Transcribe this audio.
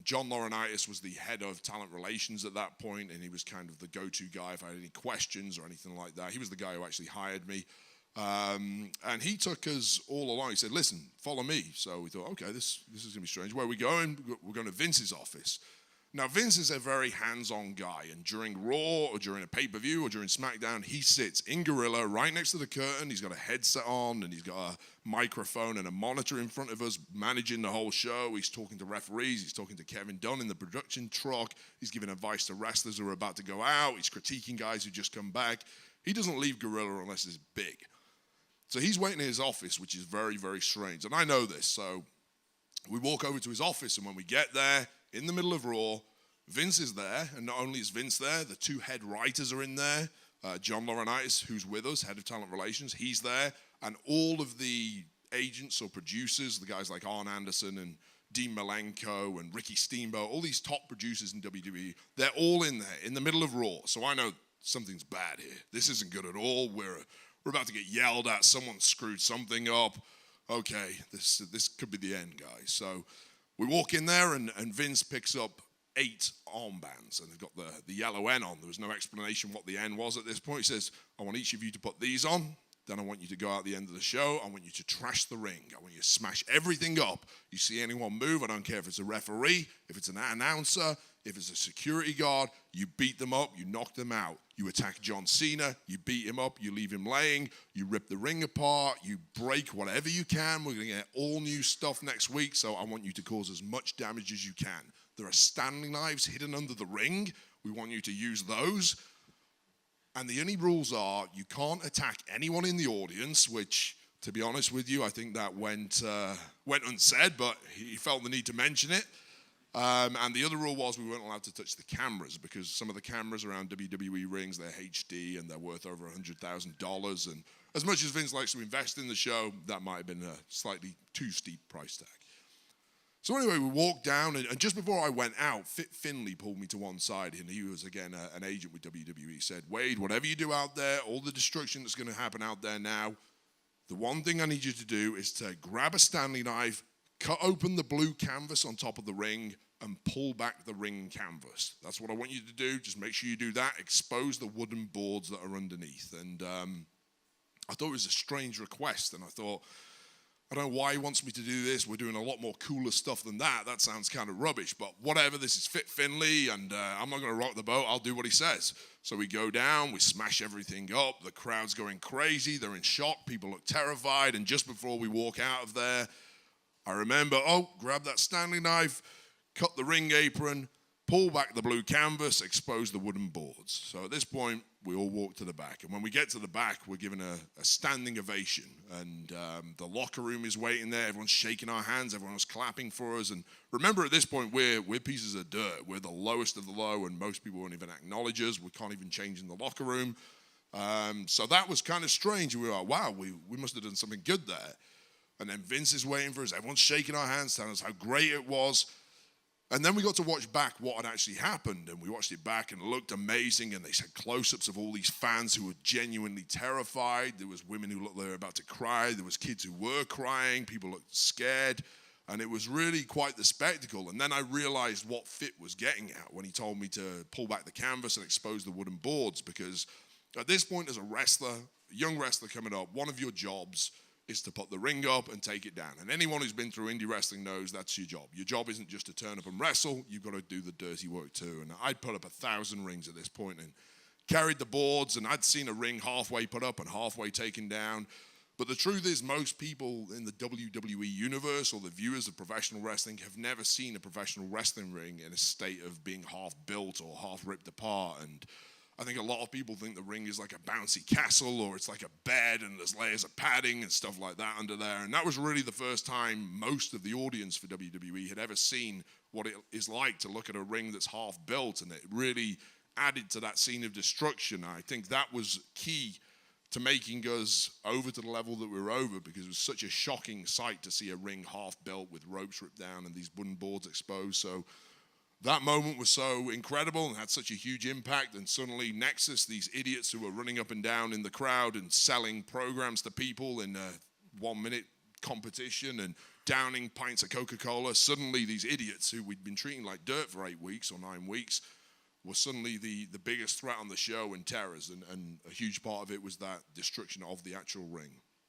John Laurinaitis was the head of talent relations at that point, and he was kind of the go-to guy if I had any questions or anything like that. He was the guy who actually hired me. And he took us all along. He said, listen, follow me. So we thought, okay, this is going to be strange. Where are we going? We're going to Vince's office. Now, Vince is a very hands-on guy, and during Raw or during a pay-per-view or during SmackDown, he sits in Gorilla right next to the curtain. He's got a headset on, and he's got a microphone and a monitor in front of us managing the whole show. He's talking to referees. He's talking to Kevin Dunn in the production truck. He's giving advice to wrestlers who are about to go out. He's critiquing guys who just come back. He doesn't leave Gorilla unless it's big. So he's waiting in his office, which is very, very strange. And I know this, so we walk over to his office, and when we get there, in the middle of Raw, Vince is there, and not only is Vince there, the two head writers are in there. John Laurinaitis, who's with us, head of talent relations, he's there, and all of the agents or producers, the guys like Arn Anderson and Dean Malenko and Ricky Steamboat, all these top producers in WWE, they're all in there, in the middle of Raw. So I know something's bad here. This isn't good at all. We're about to get yelled at. Someone screwed something up. Okay, this could be the end, guys. So we walk in there, and Vince picks up 8 armbands, and they've got the yellow N on. There was no explanation what the N was at this point. He says, I want each of you to put these on. Then I want you to go out at the end of the show. I want you to trash the ring. I want you to smash everything up. You see anyone move, I don't care if it's a referee, if it's an announcer, if it's a security guard, you beat them up, you knock them out. You attack John Cena, you beat him up, you leave him laying, you rip the ring apart, you break whatever you can. We're going to get all new stuff next week, so I want you to cause as much damage as you can. There are Stanley knives hidden under the ring. We want you to use those. And the only rules are you can't attack anyone in the audience, which, to be honest with you, I think that went unsaid, but he felt the need to mention it. And the other rule was we weren't allowed to touch the cameras, because some of the cameras around WWE rings, they're HD and they're worth over $100,000. And as much as Vince likes to invest in the show, that might have been a slightly too steep price tag. So anyway, we walked down, and just before I went out, Finley pulled me to one side, and he was, again, an agent with WWE. He said, Wade, whatever you do out there, all the destruction that's going to happen out there now, the one thing I need you to do is to grab a Stanley knife, cut open the blue canvas on top of the ring, and pull back the ring canvas. That's what I want you to do. Just make sure you do that. Expose the wooden boards that are underneath. And I thought it was a strange request, and I thought, I don't know why he wants me to do this. We're doing a lot more cooler stuff than that. That sounds kind of rubbish, but whatever. This is Fit Finley, and I'm not going to rock the boat. I'll do what he says. So we go down. We smash everything up. The crowd's going crazy. They're in shock. People look terrified. And just before we walk out of there, I remember, grab that Stanley knife, cut the ring apron, pull back the blue canvas, expose the wooden boards. So at this point, we all walk to the back. And when we get to the back, we're given a standing ovation. And the locker room is waiting there. Everyone's shaking our hands. Everyone's clapping for us. And remember, at this point, we're pieces of dirt. We're the lowest of the low, and most people won't even acknowledge us. We can't even change in the locker room. So that was kind of strange. We were like, wow, we must have done something good there. And then Vince is waiting for us. Everyone's shaking our hands, telling us how great it was. And then we got to watch back what had actually happened. And we watched it back, and it looked amazing. And they said close-ups of all these fans who were genuinely terrified. There was women who looked like they were about to cry. There was kids who were crying. People looked scared. And it was really quite the spectacle. And then I realized what Fit was getting at when he told me to pull back the canvas and expose the wooden boards. Because at this point, as a wrestler, a young wrestler coming up, one of your jobs is to put the ring up and take it down. And anyone who's been through indie wrestling knows that's your job. Your job isn't just to turn up and wrestle. You've got to do the dirty work too. And I'd put up 1,000 rings at this point and carried the boards, and I'd seen a ring halfway put up and halfway taken down. But the truth is, most people in the WWE universe or the viewers of professional wrestling have never seen a professional wrestling ring in a state of being half built or half ripped apart. And I think a lot of people think the ring is like a bouncy castle, or it's like a bed and there's layers of padding and stuff like that under there. And that was really the first time most of the audience for WWE had ever seen what it is like to look at a ring that's half built, and it really added to that scene of destruction. I think that was key to making us over to the level that we were over, because it was such a shocking sight to see a ring half built with ropes ripped down and these wooden boards exposed. So that moment was so incredible and had such a huge impact. And suddenly Nexus, these idiots who were running up and down in the crowd and selling programs to people in a 1-minute competition, and downing pints of Coca-Cola. Suddenly, these idiots who we'd been treating like dirt for 8 weeks or 9 weeks were suddenly the biggest threat on the show and terrors. And a huge part of it was that destruction of the actual ring.